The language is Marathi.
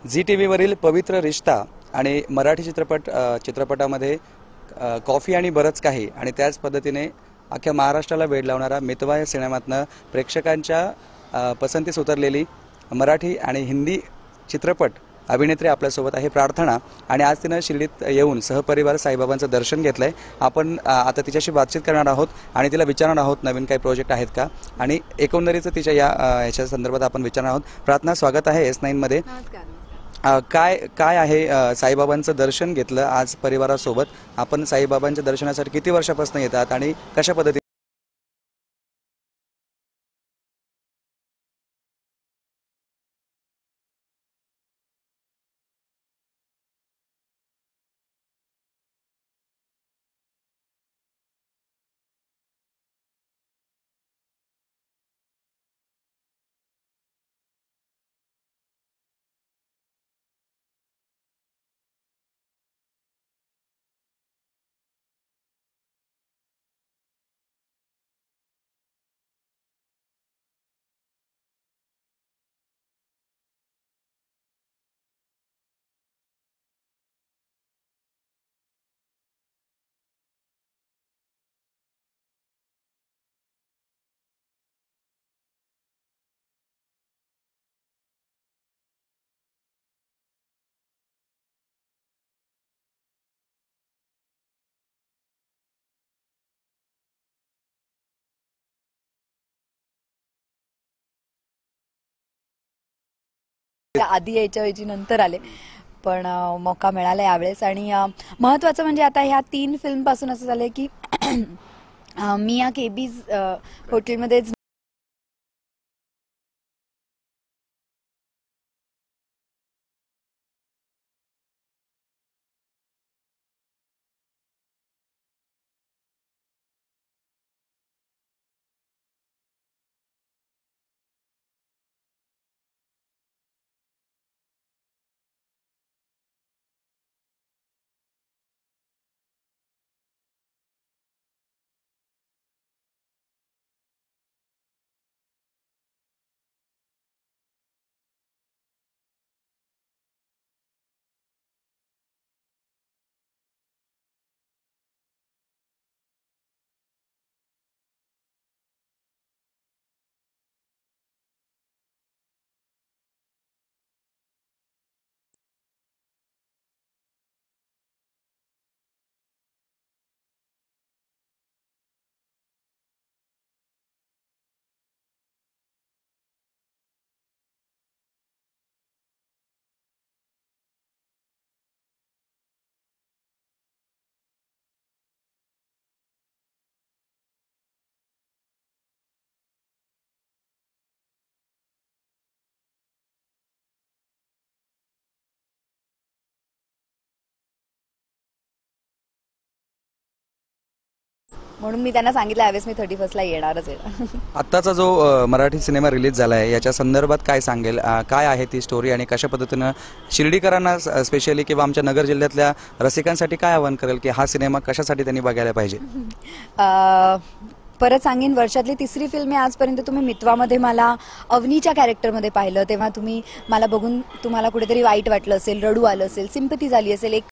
झी टीव्हीवरील पवित्र रिश्ता आणि मराठी चित्रपटामध्ये कॉफी आणि बरंच काही आणि त्याच पद्धतीने अख्ख्या महाराष्ट्राला वेड लावणारा मितवा या सिनेमातनं प्रेक्षकांच्या पसंतीस उतरलेली मराठी आणि हिंदी चित्रपट अभिनेत्री आपल्यासोबत आहे प्रार्थना आणि आज तिनं शिर्डीत येऊन सहपरिवार साईबाबांचं दर्शन घेतलंय। आपण आता तिच्याशी बातचीत करणार आहोत आणि तिला विचारणार आहोत नवीन काही प्रोजेक्ट आहेत का आणि एकंदरीत तिच्या याच्या संदर्भात आपण विचारणार आहोत। प्रार्थना, स्वागत आहे S9 मध्ये। काय आहे साईबाबांचं दर्शन घेतलं आज परिवारासोबत। आपण साईबाबांच्या दर्शनासाठी किती वर्षापासून येतात आणि कशा पद्धतीने आधी यायच्या वेळी नंतर आले पण मौका मिळाला यावेळेस। आणि महत्त्वाचं म्हणजे आता ह्या 3 फिल्म पासून असं झालंय की मी या केबीज हॉटेलमध्ये म्हणून मी त्यांना सांगितलं यावेळेस मी 31 ला येणारच आहे। आत्ताचा जो मराठी सिनेमा रिलीज झाला आहे याच्या संदर्भात काय सांगेल, काय आहे ती स्टोरी आणि कशा पद्धतीनं शिर्डीकरांना स्पेशली किंवा आमच्या नगर जिल्ह्यातल्या रसिकांसाठी काय आवाहन करेल की हा सिनेमा कशासाठी त्यांनी बघायला पाहिजे? परत सांगेन, वर्षातली 3री फिल्म आहे। आजपर्यंत तुम्ही मितवामध्ये मला अवनीच्या कॅरेक्टरमध्ये पाहिलं तेव्हा तुम्ही मला बघून तुम्हाला कुठेतरी वाईट वाटलं असेल, रडू आलं असेल, सिंपती झाली असेल, एक